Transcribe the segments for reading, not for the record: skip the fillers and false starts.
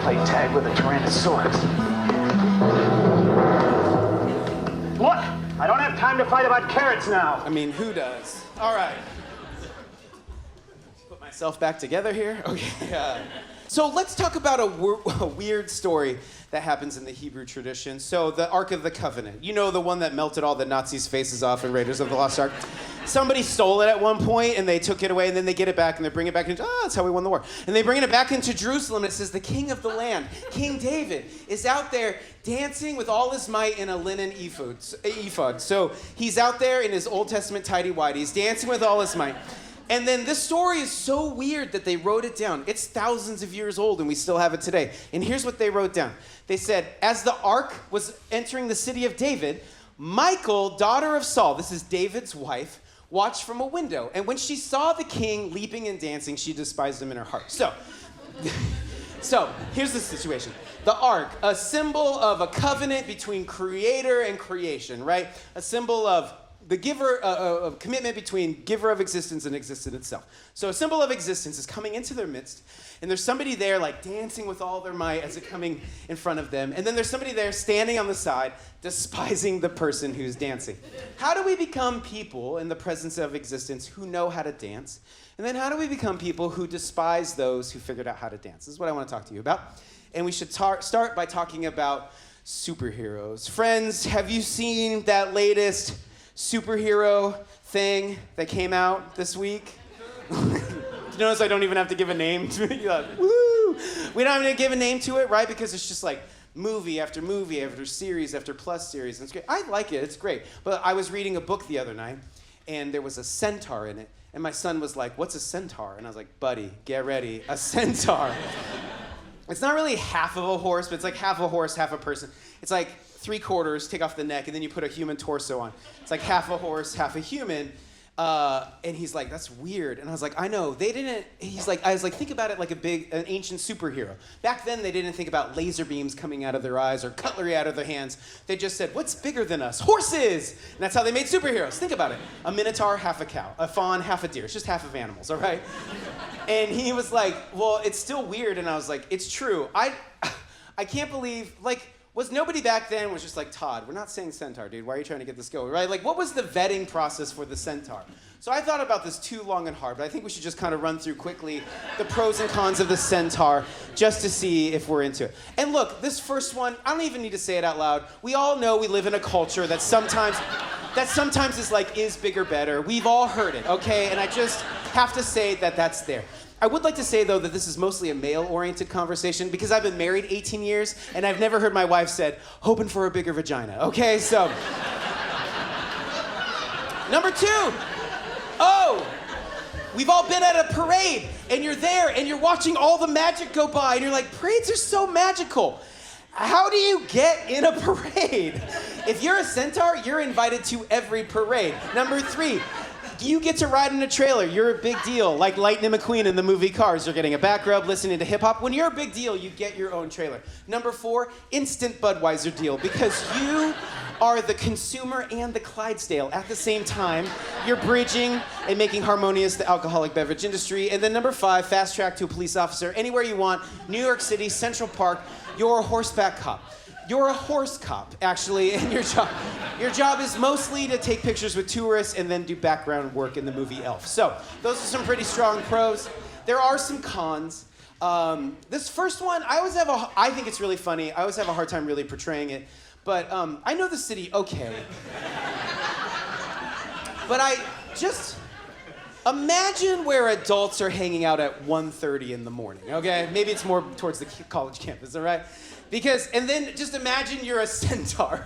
play tag with a Tyrannosaurus. Look, I don't have time to fight about carrots now. I mean, who does? All right. Put myself back together here. Okay. So let's talk about a weird story that happens in the Hebrew tradition. So the Ark of the Covenant. You know, the one that melted all the Nazis' faces off in Raiders of the Lost Ark? Somebody stole it at one point, and they took it away, and then they get it back, and they bring it back into, that's how we won the war. And they bring it back into Jerusalem, and it says the king of the land, King David, is out there dancing with all his might in a linen ephod. So he's out there in his Old Testament tighty-whities, dancing with all his might. And then this story is so weird that they wrote it down. It's thousands of years old, and we still have it today. And here's what they wrote down. They said, as the ark was entering the city of David, Michal, daughter of Saul, this is David's wife, watched from a window. And when she saw the king leaping and dancing, she despised him in her heart. So here's the situation. The ark, a symbol of a covenant between creator and creation, right? A symbol of the giver, a commitment between giver of existence and existence itself. So a symbol of existence is coming into their midst, and there's somebody there like dancing with all their might as it coming in front of them, and then there's somebody there standing on the side, despising the person who's dancing. How do we become people in the presence of existence who know how to dance? And then how do we become people who despise those who figured out how to dance? This is what I want to talk to you about. And we should start by talking about superheroes. Friends, have you seen that latest superhero thing that came out this week? You notice I don't even have to give a name to it. You're like, woo! We don't have to give a name to it, right? Because it's just like movie after series after plus series. And it's great. I like it. It's great. But I was reading a book the other night, and there was a centaur in it. And my son was like, what's a centaur? And I was like, buddy, get ready. A centaur. It's not really half of a horse, but it's like half a horse, half a person. It's like 3/4, take off the neck, and then you put a human torso on. It's like half a horse, half a human. And he's like, that's weird. And I was like, I know. I was like, think about it like an ancient superhero. Back then, they didn't think about laser beams coming out of their eyes or cutlery out of their hands. They just said, what's bigger than us? Horses! And that's how they made superheroes. Think about it. A minotaur, half a cow. A fawn, half a deer. It's just half of animals, all right? And he was like, well, it's still weird. And I was like, it's true. I can't believe, was nobody back then was just like, Todd, we're not saying centaur, dude. Why are you trying to get this going, right? Like, what was the vetting process for the centaur? So I thought about this too long and hard, but I think we should just kind of run through quickly the pros and cons of the centaur just to see if we're into it. And look, this first one, I don't even need to say it out loud. We all know we live in a culture that sometimes is like, is bigger better. We've all heard it, okay? And I just have to say that that's there. I would like to say, though, that this is mostly a male-oriented conversation because I've been married 18 years, and I've never heard my wife said, hoping for a bigger vagina, okay? So, number 2, we've all been at a parade, and you're there, and you're watching all the magic go by, and you're like, parades are so magical. How do you get in a parade? If you're a centaur, you're invited to every parade. Number 3, you get to ride in a trailer. You're a big deal. Like Lightning McQueen in the movie Cars. You're getting a back rub, listening to hip hop. When you're a big deal, you get your own trailer. Number 4, instant Budweiser deal. Because you are the consumer and the Clydesdale at the same time. You're bridging and making harmonious the alcoholic beverage industry. And then number 5, fast track to a police officer. Anywhere you want. New York City, Central Park. You're a horseback cop. You're a horse cop, actually, and your job is mostly to take pictures with tourists and then do background work in the movie Elf. So those are some pretty strong pros. There are some cons. This first one, I think it's really funny. I always have a hard time really portraying it, but I know the city okay. But imagine where adults are hanging out at 1:30 in the morning, okay? Maybe it's more towards the college campus, all right? And then just imagine you're a centaur.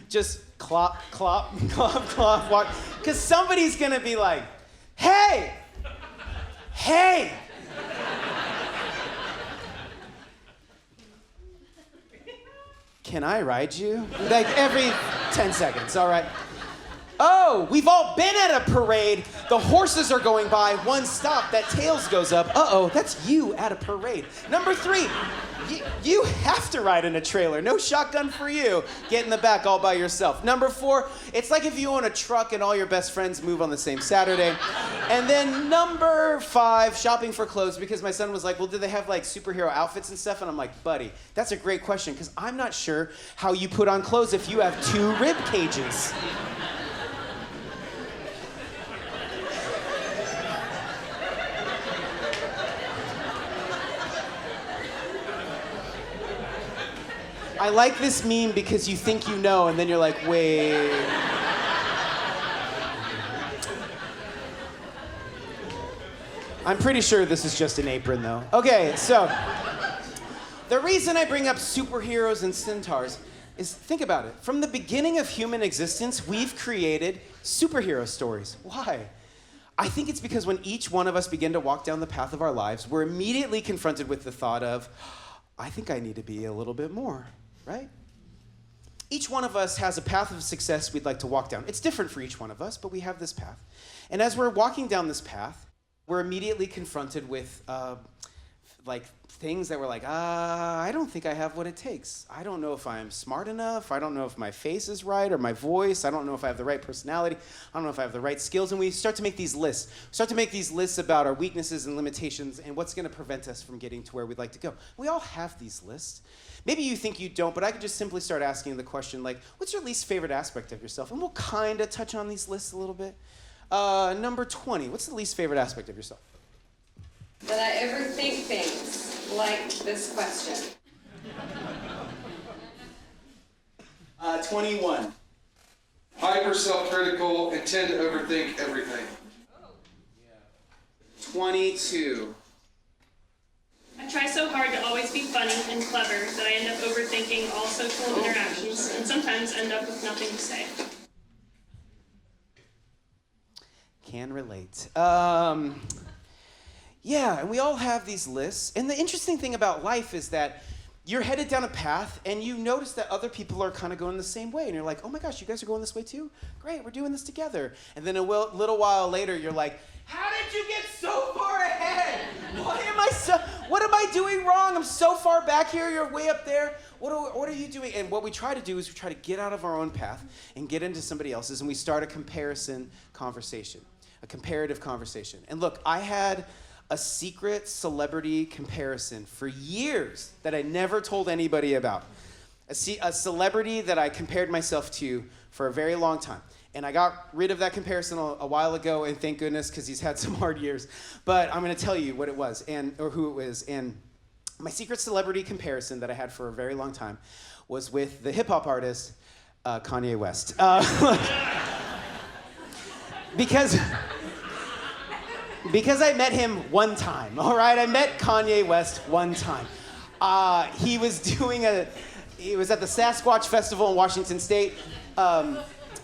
Just clop, clop, clop, clop, walk. Because somebody's gonna be like, hey, can I ride you? Like every 10 seconds, all right? Oh, we've all been at a parade. The horses are going by. One stop, that tails goes up. Uh-oh, that's you at a parade. Number 3, you have to ride in a trailer. No shotgun for you. Get in the back all by yourself. Number 4, it's like if you own a truck and all your best friends move on the same Saturday. And then number 5, shopping for clothes, because my son was like, well, do they have like superhero outfits and stuff? And I'm like, buddy, that's a great question, because I'm not sure how you put on clothes if you have 2 rib cages. I like this meme because you think you know, and then you're like, wait. I'm pretty sure this is just an apron, though. Okay, so the reason I bring up superheroes and centaurs is, think about it. From the beginning of human existence, we've created superhero stories. Why? I think it's because when each one of us begin to walk down the path of our lives, we're immediately confronted with the thought of, I think I need to be a little bit more. Right? Each one of us has a path of success we'd like to walk down. It's different for each one of us, but we have this path. And as we're walking down this path, we're immediately confronted with like things that we're like, I don't think I have what it takes. I don't know if I'm smart enough. I don't know if my face is right or my voice. I don't know if I have the right personality. I don't know if I have the right skills. And we start to make these lists. We start to make these lists about our weaknesses and limitations and what's going to prevent us from getting to where we'd like to go. We all have these lists. Maybe you think you don't, but I could just simply start asking the question, like, what's your least favorite aspect of yourself? And we'll kind of touch on these lists a little bit. Number 20, what's the least favorite aspect of yourself? That I overthink things, like this question. 21. Hyper self-critical and tend to overthink everything. 22. I try so hard to always be funny and clever that I end up overthinking all social interactions and sometimes end up with nothing to say. Can relate. Yeah, and we all have these lists. And the interesting thing about life is that you're headed down a path and you notice that other people are kind of going the same way. And you're like, oh my gosh, you guys are going this way too? Great, we're doing this together. And then a little while later, you're like, how did you get so far ahead? What am I doing wrong? I'm so far back here, you're way up there. What are you doing? And what we try to do is we try to get out of our own path and get into somebody else's, and we start a comparison conversation, a comparative conversation. And look, I had a secret celebrity comparison for years that I never told anybody about. A celebrity that I compared myself to for a very long time. And I got rid of that comparison a while ago, and thank goodness, because he's had some hard years. But I'm going to tell you what it was, or who it was. And my secret celebrity comparison that I had for a very long time was with the hip-hop artist, Kanye West. Because I met him one time, all right? I met Kanye West one time. He was at the Sasquatch Festival in Washington State.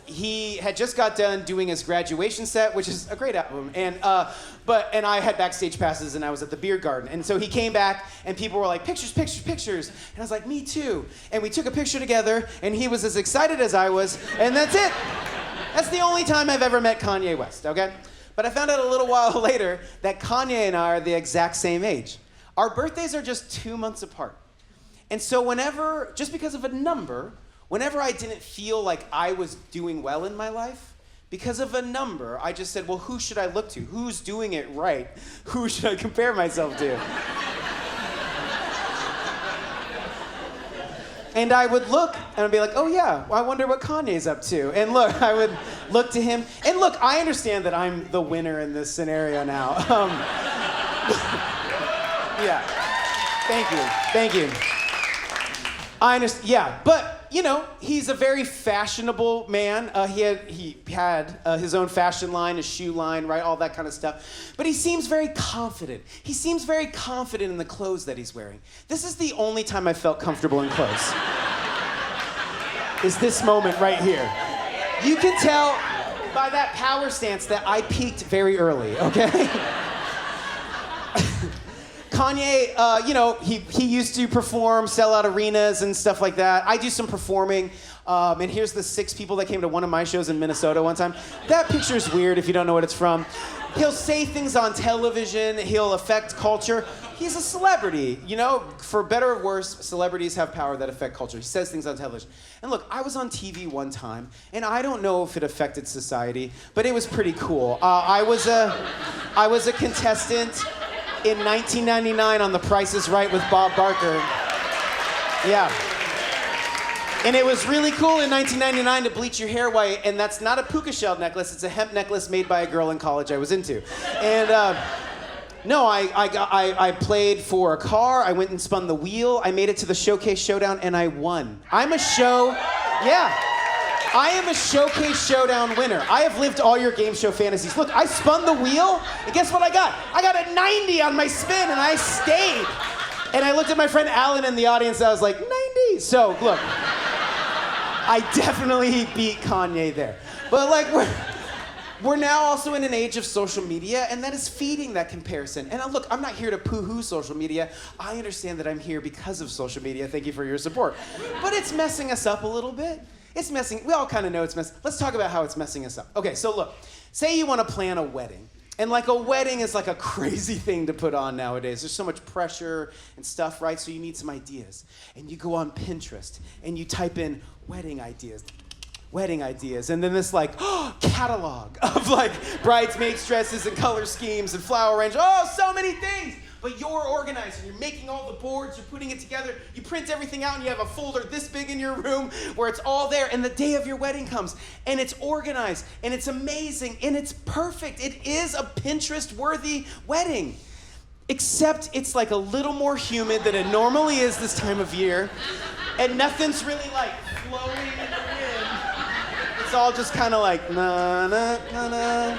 He had just got done doing his graduation set, which is a great album, and I had backstage passes, and I was at the beer garden, and so he came back, and people were like, pictures, pictures, pictures, and I was like, me too, and we took a picture together, and he was as excited as I was, and that's it. That's the only time I've ever met Kanye West, okay? But I found out a little while later that Kanye and I are the exact same age. Our birthdays are just 2 months apart, and so just because of a number, whenever I didn't feel like I was doing well in my life, because of a number, I just said, well, who should I look to? Who's doing it right? Who should I compare myself to? And I would look, and I'd be like, oh yeah, well, I wonder what Kanye's up to. And look, I would look to him. And look, I understand that I'm the winner in this scenario now. Yeah, thank you. I understand, yeah, but you know, he's a very fashionable man. He had his own fashion line, his shoe line, right, all that kind of stuff. But he seems very confident. He seems very confident in the clothes that he's wearing. This is the only time I felt comfortable in clothes. Is this moment right here. You can tell by that power stance that I peaked very early, okay? Kanye, he used to perform, sell out arenas and stuff like that. I do some performing. And here's the 6 people that came to one of my shows in Minnesota one time. That picture's weird if you don't know what it's from. He'll say things on television. He'll affect culture. He's a celebrity, you know? For better or worse, celebrities have power that affect culture. He says things on television. And look, I was on TV one time, and I don't know if it affected society, but it was pretty cool. I was a contestant in 1999 on The Price is Right with Bob Barker. Yeah. And it was really cool in 1999 to bleach your hair white, and that's not a puka shell necklace, it's a hemp necklace made by a girl in college I was into. And no, I played for a car, I went and spun the wheel, I made it to the Showcase Showdown, and I won. I am a Showcase Showdown winner. I have lived all your game show fantasies. Look, I spun the wheel, and guess what I got? I got a 90 on my spin, and I stayed. And I looked at my friend Alan in the audience, and I was like, 90. So, look. I definitely beat Kanye there. But like, we're now also in an age of social media, and that is feeding that comparison. And look, I'm not here to poo-hoo social media. I understand that I'm here because of social media. Thank you for your support. But it's messing us up a little bit. We all kind of know it's messing. Let's talk about how it's messing us up. Okay, so look, say you want to plan a wedding. And like a wedding is like a crazy thing to put on nowadays. There's so much pressure and stuff, right? So you need some ideas. And you go on Pinterest and you type in wedding ideas. And then this like catalog of like bridesmaids dresses and color schemes and flower arrangements. Oh, so many things. But you're organized and you're making all the boards, you're putting it together, you print everything out and you have a folder this big in your room where it's all there, and the day of your wedding comes and it's organized and it's amazing and it's perfect. It is a Pinterest-worthy wedding. Except it's like a little more humid than it normally is this time of year, and nothing's really like flowing in the wind. It's all just kind of like na na na na.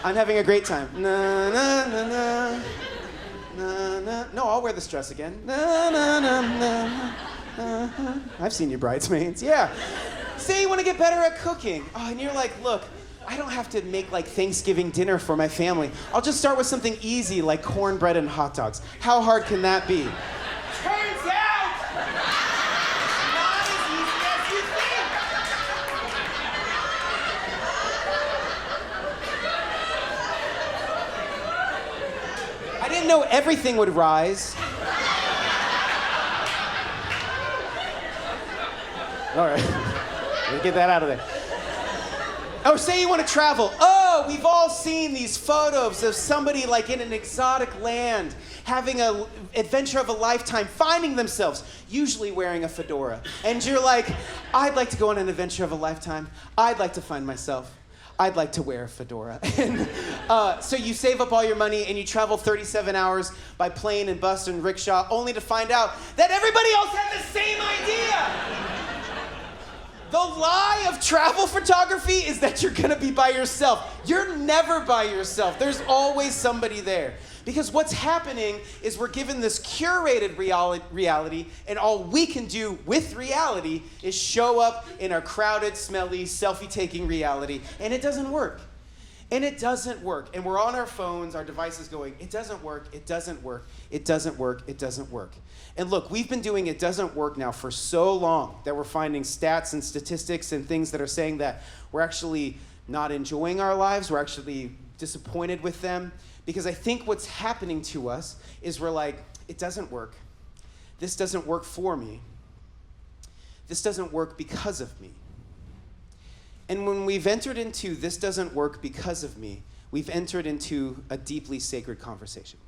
I'm having a great time. Na na na na. Na na. No, I'll wear this dress again. Na na na na. Na. I've seen you bridesmaids. Yeah. Say you want to get better at cooking. Oh, and you're like, look, I don't have to make like Thanksgiving dinner for my family. I'll just start with something easy like cornbread and hot dogs. How hard can that be? Turns out, not as easy as you think. I didn't know everything would rise. All right, let me get that out of there. Oh, say you want to travel. Oh, we've all seen these photos of somebody like in an exotic land, having an adventure of a lifetime, finding themselves, usually wearing a fedora. And you're like, I'd like to go on an adventure of a lifetime. I'd like to find myself. I'd like to wear a fedora. And so you save up all your money and you travel 37 hours by plane and bus and rickshaw, only to find out that everybody else had the same idea. The lie of travel photography is that you're gonna be by yourself. You're never by yourself. There's always somebody there. Because what's happening is we're given this curated reality, and all we can do with reality is show up in our crowded, smelly, selfie-taking reality, and it doesn't work. And it doesn't work. And we're on our phones, our devices going, it doesn't work, it doesn't work, it doesn't work, it doesn't work. And look, we've been doing it doesn't work now for so long that we're finding stats and statistics and things that are saying that we're actually not enjoying our lives, we're actually disappointed with them. Because I think what's happening to us is we're like, it doesn't work. This doesn't work for me. This doesn't work because of me. And when we've entered into this doesn't work because of me, we've entered into a deeply sacred conversation.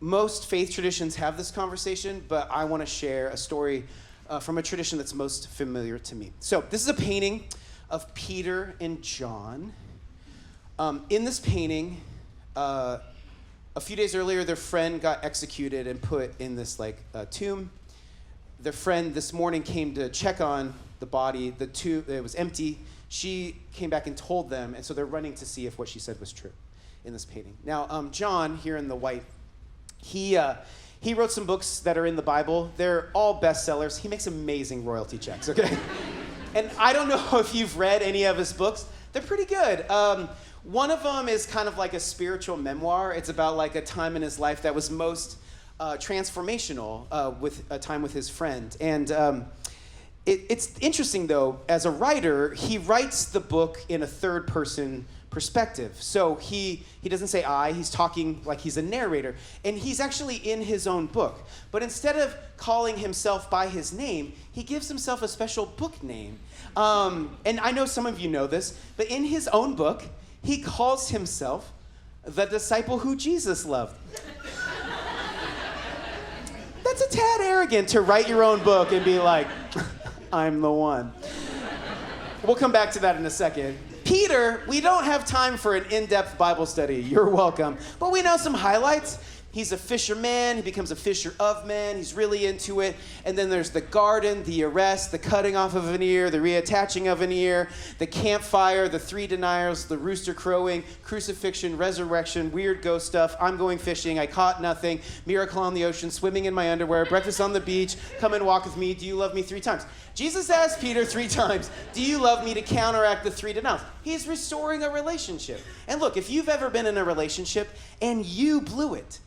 Most faith traditions have this conversation, but I want to share a story from a tradition that's most familiar to me. So this is a painting of Peter and John. In this painting, a few days earlier, their friend got executed and put in this tomb. Their friend this morning came to check on the body. The tomb, it was empty. She came back and told them, and so they're running to see if what she said was true in this painting. Now, John, here in the white, he wrote some books that are in the Bible. They're all bestsellers. He makes amazing royalty checks, okay? And I don't know if you've read any of his books. They're pretty good. One of them is kind of like a spiritual memoir. It's about like a time in his life that was most transformational with a time with his friend. And It's interesting, though, as a writer, he writes the book in a third-person perspective. So he doesn't say I, he's talking like he's a narrator. And he's actually in his own book. But instead of calling himself by his name, he gives himself a special book name. And I know some of you know this, but in his own book, he calls himself the disciple who Jesus loved. That's a tad arrogant to write your own book and be like, I'm the one. We'll come back to that in a second. Peter, we don't have time for an in-depth Bible study. You're welcome. But we know some highlights. He's a fisherman. He becomes a fisher of men. He's really into it. And then there's the garden, the arrest, the cutting off of an ear, the reattaching of an ear, the campfire, the 3 denials, the rooster crowing, crucifixion, resurrection, weird ghost stuff, I'm going fishing, I caught nothing, miracle on the ocean, swimming in my underwear, breakfast on the beach, come and walk with me, do you love me 3 times? Jesus asked Peter 3 times, do you love me, to counteract the 3 denials. He's restoring a relationship. And look, if you've ever been in a relationship and you blew it,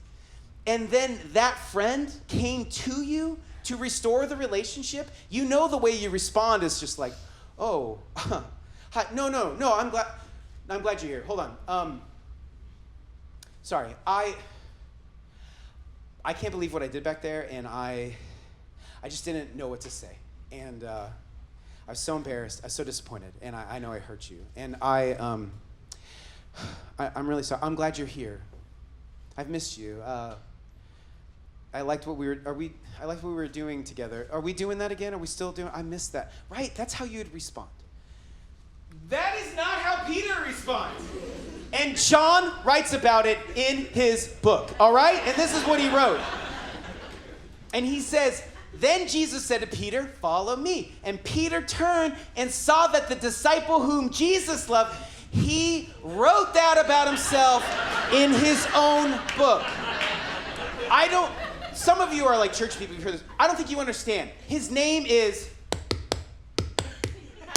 and then that friend came to you to restore the relationship, you know the way you respond is just like, oh, hi, no, I'm glad you're here. Hold on. Sorry, I can't believe what I did back there, and I just didn't know what to say. And I was so embarrassed, I was so disappointed, and I know I hurt you. And I'm really sorry. I'm glad you're here. I've missed you. I liked what we were doing together. Are we doing that again? Are we still doing? I missed that. Right? That's how you'd respond. That is not how Peter responds. And John writes about it in his book. All right? And this is what he wrote. And he says, then Jesus said to Peter, follow me. And Peter turned and saw that the disciple whom Jesus loved, he wrote that about himself in his own book. Some of you are like church people, you've heard this. I don't think you understand. His name is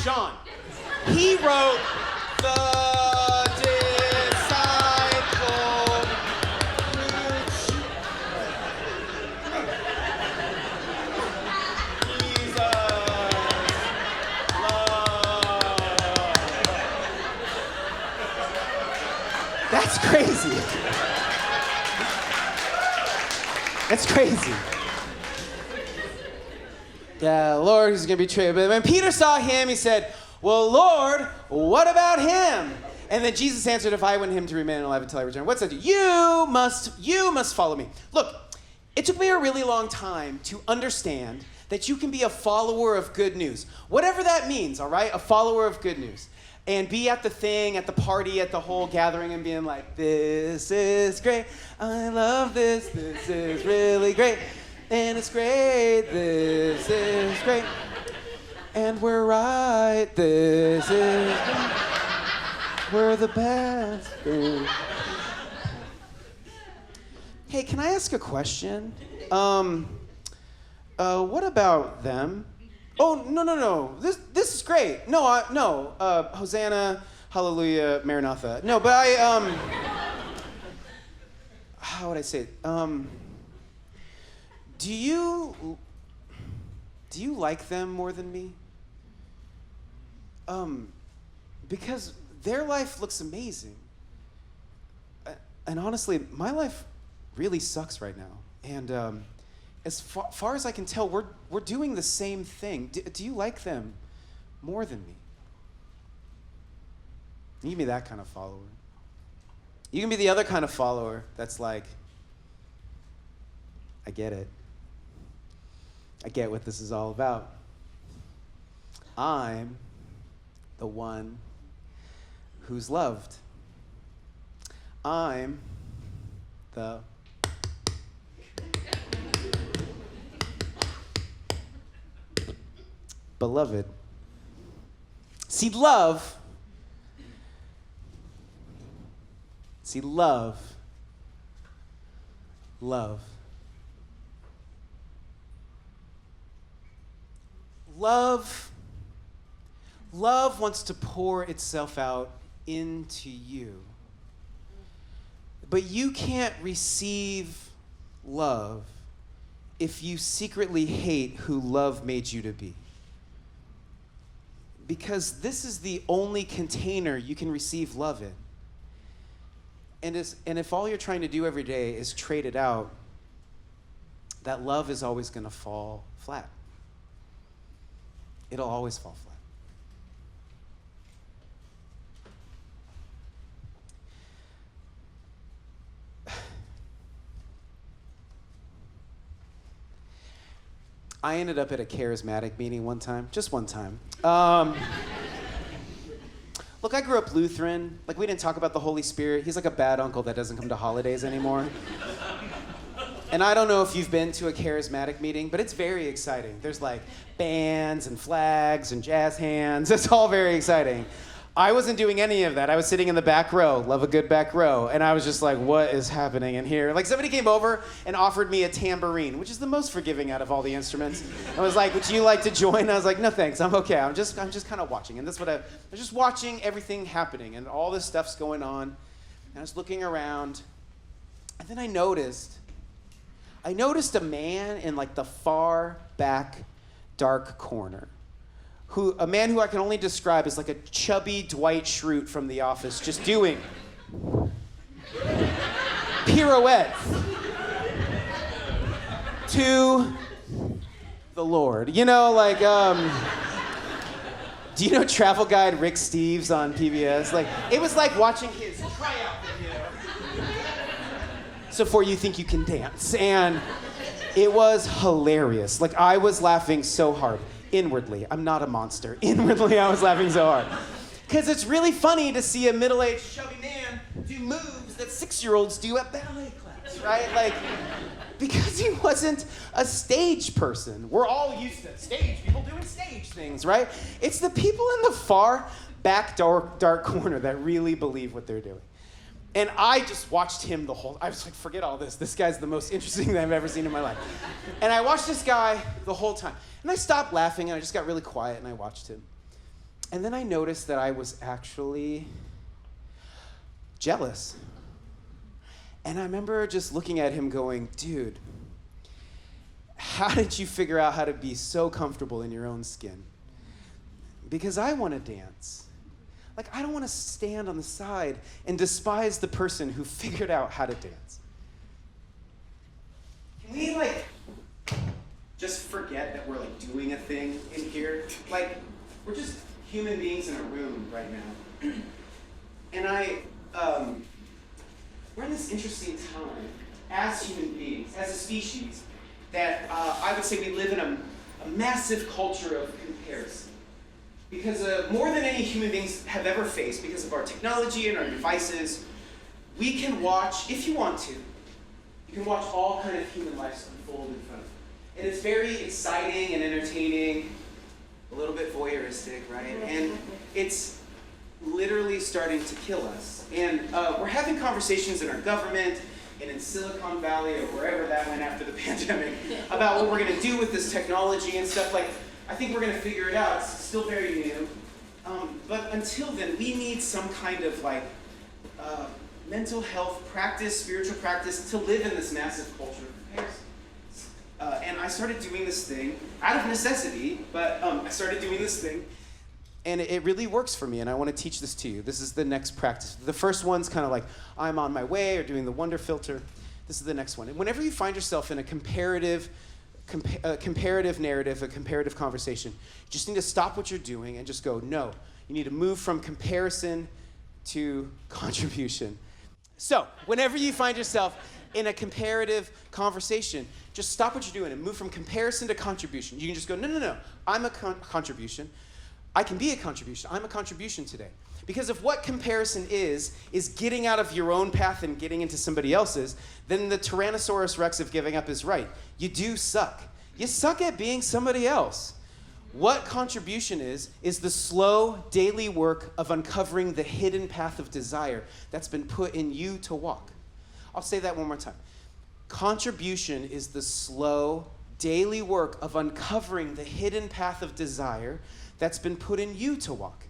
John. He wrote the disciple Jesus loved. That's crazy. That's crazy. Yeah, Lord, he's going to betray. But when Peter saw him, he said, well, Lord, what about him? And then Jesus answered, if I want him to remain alive until I return, what's that do? You must follow me. Look, it took me a really long time to understand that you can be a follower of good news. Whatever that means, all right? A follower of good news. And be at the thing, at the party, at the whole gathering, and being like, this is great. I love this. This is really great. And it's great. This is great. And we're right. This is great. We're the best. Hey, can I ask a question? What about them? Oh, no. This is great. No. Hosanna, hallelujah, Maranatha. No, but how would I say it? Do you like them more than me? Because their life looks amazing. And honestly, my life really sucks right now. And as far as I can tell, we're doing the same thing. Do you like them more than me? You can be that kind of follower. You can be the other kind of follower that's like, I get it. I get what this is all about. I'm the one who's loved. I'm the beloved. See, love. Love wants to pour itself out into you. But you can't receive love if you secretly hate who love made you to be. because this is the only container you can receive love in. And if all you're trying to do every day is trade it out, that love is always going to fall flat. It'll always fall flat. I ended up at a charismatic meeting one time, just one time. Look, I grew up Lutheran. Like, we didn't talk about the Holy Spirit. He's like a bad uncle that doesn't come to holidays anymore. And I don't know if you've been to a charismatic meeting, but it's very exciting. There's like bands and flags and jazz hands. It's all very exciting. I wasn't doing any of that. I was sitting in the back row, love a good back row, and I was just like, what is happening in here? Like, somebody came over and offered me a tambourine, which is the most forgiving out of all the instruments. I was like, would you like to join? I was like, no thanks, I'm okay. I'm just kind of watching. And that's what I was just watching everything happening, and all this stuff's going on. And I was looking around, and then I noticed a man in like the far back dark corner. A man who I can only describe as like a chubby Dwight Schrute from The Office, just doing pirouettes to the Lord. You know, like, do you know travel guide Rick Steves on PBS? Like, it was like watching his tryout video. So for You Think You Can Dance. And it was hilarious. Like, I was laughing so hard. Inwardly, I'm not a monster. Inwardly, I was laughing so hard. Because it's really funny to see a middle-aged, chubby man do moves that 6-year-olds do at ballet class, right? Like, because he wasn't a stage person. We're all used to stage people doing stage things, right? It's the people in the far back dark corner that really believe what they're doing. And I just watched him I was like, forget all this. This guy's the most interesting thing I've ever seen in my life. And I watched this guy the whole time. And I stopped laughing, and I just got really quiet, and I watched him. And then I noticed that I was actually jealous. And I remember just looking at him going, dude, how did you figure out how to be so comfortable in your own skin? Because I want to dance. Like, I don't want to stand on the side and despise the person who figured out how to dance. Can we, like, just forget that we're, like, doing a thing in here? Like, we're just human beings in a room right now. And we're in this interesting time as human beings, as a species, that I would say we live in a massive culture of comparison. Because more than any human beings have ever faced, because of our technology and our devices, we can watch, if you want to, you can watch all kind of human lives unfold in front of you. And it's very exciting and entertaining, a little bit voyeuristic, right? And it's literally starting to kill us. And we're having conversations in our government and in Silicon Valley or wherever that went after the pandemic about what we're going to do with this technology and stuff. Like, I think we're going to figure it out. It's still very new. But until then, we need some kind of like mental health practice, spiritual practice to live in this massive culture of comparison. And I started doing this thing out of necessity, but I started doing this thing. And it really works for me, and I want to teach this to you. This is the next practice. The first one's kind of like, I'm on my way, or doing the wonder filter. This is the next one. And whenever you find yourself in a comparative narrative, a comparative conversation, you just need to stop what you're doing and just go, no. You need to move from comparison to contribution. So, whenever you find yourself in a comparative conversation, just stop what you're doing and move from comparison to contribution. You can just go, no. I'm a contribution. I can be a contribution. I'm a contribution today. Because if what comparison is getting out of your own path and getting into somebody else's, then the Tyrannosaurus Rex of giving up is right. You do suck. You suck at being somebody else. What contribution is the slow daily work of uncovering the hidden path of desire that's been put in you to walk. I'll say that one more time. Contribution is the slow daily work of uncovering the hidden path of desire that's been put in you to walk.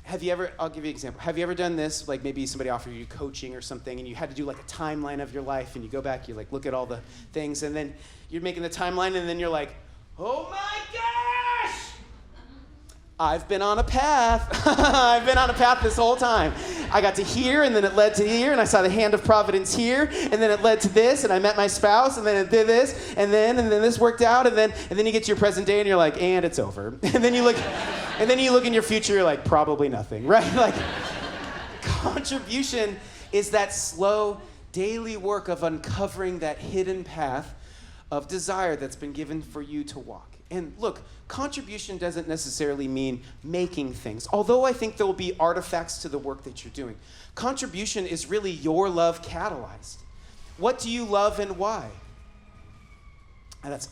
I'll give you an example. Have you ever done this? Like maybe somebody offered you coaching or something and you had to do like a timeline of your life and you go back, you like look at all the things and then you're making the timeline and then you're like, oh my I've been on a path. I've been on a path this whole time. I got to here, and then it led to here, and I saw the hand of providence here, and then it led to this, and I met my spouse, and then it did this, and then this worked out, and then you get to your present day, and you're like, and it's over. And then you look in your future, you're like, probably nothing, right? Like, contribution is that slow, daily work of uncovering that hidden path of desire that's been given for you to walk. And look, contribution doesn't necessarily mean making things, although I think there will be artifacts to the work that you're doing. Contribution is really your love catalyzed. What do you love and why?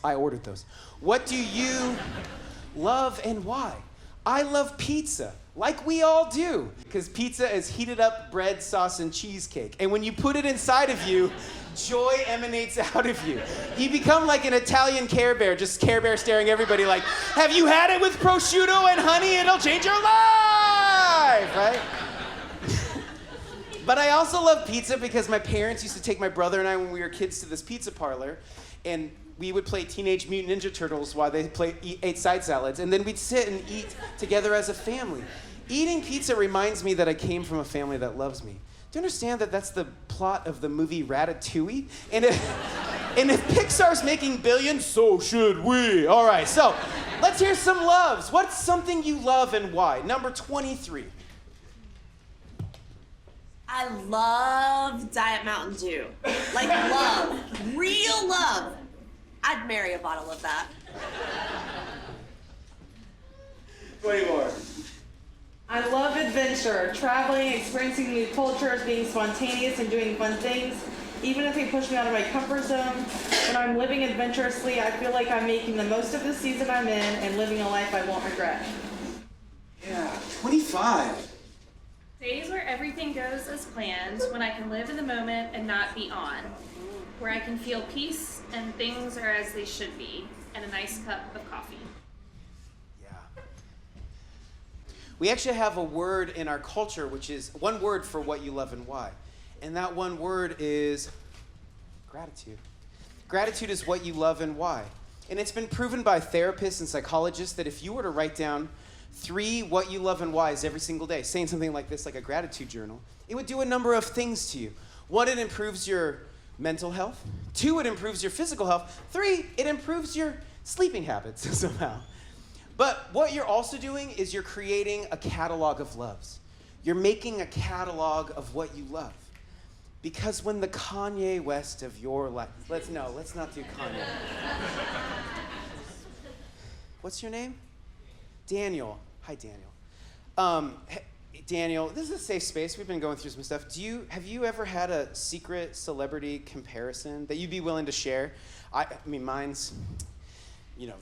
I ordered those. What do you love and why? I love pizza, like we all do, because pizza is heated up bread, sauce, and cheesecake. And when you put it inside of you, joy emanates out of you. You become like an Italian Care Bear, just Care Bear staring everybody like, have you had it with prosciutto and honey? It'll change your life, right? But I also love pizza because my parents used to take my brother and I when we were kids to this pizza parlor, and we would play Teenage Mutant Ninja Turtles while they ate side salads, and then we'd sit and eat together as a family. Eating pizza reminds me that I came from a family that loves me. Do you understand that that's the plot of the movie Ratatouille? And if Pixar's making billions, so should we. All right, so let's hear some loves. What's something you love and why? Number 23. I love Diet Mountain Dew. Like love, real love. I'd marry a bottle of that. 20 more. I love adventure, traveling, experiencing new cultures, being spontaneous and doing fun things, even if they push me out of my comfort zone. When I'm living adventurously, I feel like I'm making the most of the season I'm in and living a life I won't regret. Yeah, 25. Days where everything goes as planned, when I can live in the moment and not be on, where I can feel peace and things are as they should be, and a nice cup of coffee. We actually have a word in our culture, which is one word for what you love and why. And that one word is gratitude. Gratitude is what you love and why. And it's been proven by therapists and psychologists that if you were to write down 3 what you love and whys every single day, saying something like this, like a gratitude journal, it would do a number of things to you. 1, it improves your mental health. 2, it improves your physical health. 3, it improves your sleeping habits somehow. But what you're also doing is you're creating a catalog of loves. You're making a catalog of what you love. Because when the Kanye West of your life, let's not do Kanye. What's your name? Daniel. Hi, Daniel. Daniel, this is a safe space. We've been going through some stuff. Have you ever had a secret celebrity comparison that you'd be willing to share? I mean, mine's,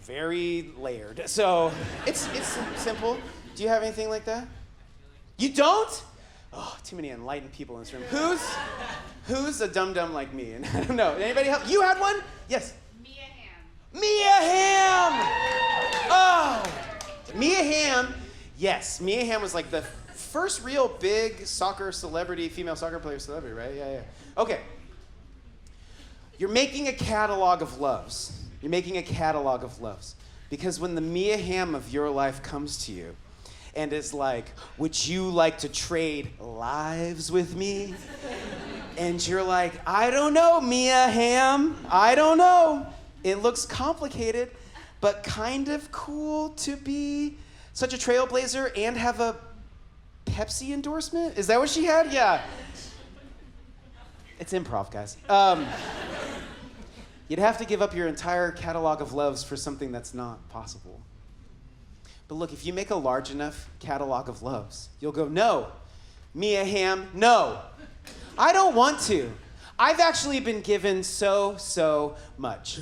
very layered. So it's simple. Do you have anything like that? You don't? Oh, too many enlightened people in this room. Who's a dum-dum like me? And I don't know. Anybody help? You had one? Yes. Mia Hamm. Oh, Mia Hamm. Yes, Mia Hamm was like the first real big soccer celebrity, female soccer player celebrity, right? Yeah. Okay. You're making a catalog of loves. You're making a catalog of loves. Because when the Mia Hamm of your life comes to you and is like, would you like to trade lives with me? And you're like, I don't know, Mia Hamm. I don't know. It looks complicated, but kind of cool to be such a trailblazer and have a Pepsi endorsement? Is that what she had? Yeah. It's improv, guys. You'd have to give up your entire catalog of loves for something that's not possible. But look, if you make a large enough catalog of loves, you'll go, no, Mia Hamm, no. I don't want to. I've actually been given so much.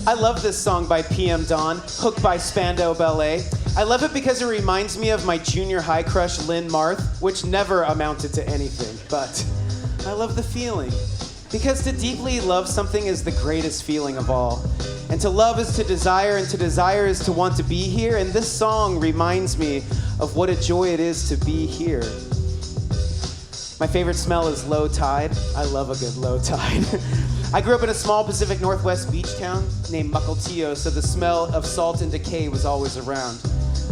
I love this song by PM Dawn, Hooked by Spandau Ballet. I love it because it reminds me of my junior high crush, Lynn Marth, which never amounted to anything, but I love the feeling. Because to deeply love something is the greatest feeling of all. And to love is to desire, and to desire is to want to be here. And this song reminds me of what a joy it is to be here. My favorite smell is low tide. I love a good low tide. I grew up in a small Pacific Northwest beach town named Mukilteo, so the smell of salt and decay was always around.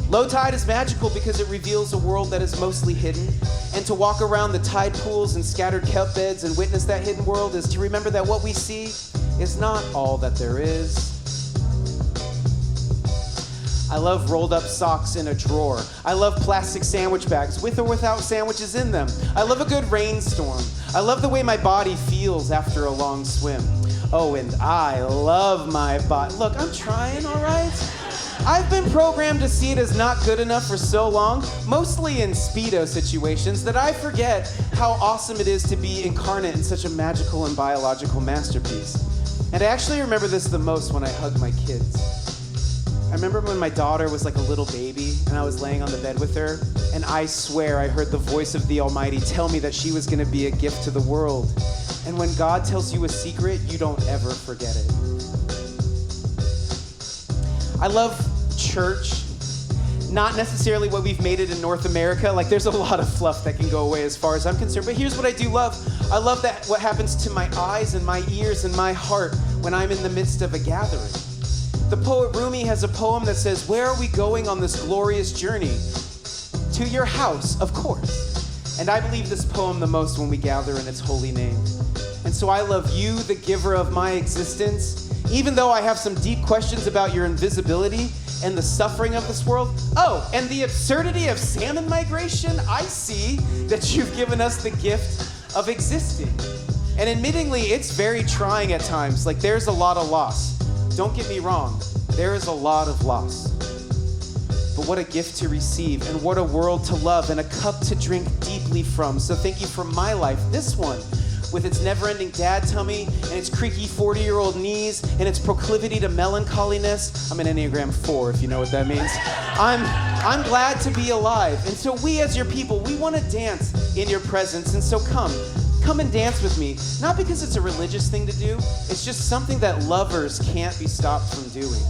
Low tide is magical because it reveals a world that is mostly hidden, and to walk around the tide pools and scattered kelp beds and witness that hidden world is to remember that what we see is not all that there is. I love rolled up socks in a drawer. I love plastic sandwich bags with or without sandwiches in them. I love a good rainstorm. I love the way my body feels after a long swim. Oh, and I love my body. Look, I'm trying, all right? I've been programmed to see it as not good enough for so long, mostly in Speedo situations, that I forget how awesome it is to be incarnate in such a magical and biological masterpiece. And I actually remember this the most when I hug my kids. I remember when my daughter was like a little baby and I was laying on the bed with her, and I swear I heard the voice of the Almighty tell me that she was going to be a gift to the world. And when God tells you a secret, you don't ever forget it. I love church. Not necessarily what we've made it in North America. Like, there's a lot of fluff that can go away as far as I'm concerned. But here's what I do love. I love that what happens to my eyes and my ears and my heart when I'm in the midst of a gathering. The poet Rumi has a poem that says, "Where are we going on this glorious journey? To your house, of course." And I believe this poem the most when we gather in its holy name. And so I love you, the giver of my existence, even though I have some deep questions about your invisibility and the suffering of this world. Oh, and the absurdity of salmon migration. I see that you've given us the gift of existing. And admittingly, it's very trying at times. Like, there's a lot of loss. Don't get me wrong, there is a lot of loss. But what a gift to receive, and what a world to love, and a cup to drink deeply from. So thank you for my life, this one, with its never-ending dad tummy, and its creaky 40-year-old knees, and its proclivity to melancholiness. I'm an Enneagram 4, if you know what that means. I'm glad to be alive. And so we as your people, we want to dance in your presence. And so come and dance with me. Not because it's a religious thing to do, it's just something that lovers can't be stopped from doing.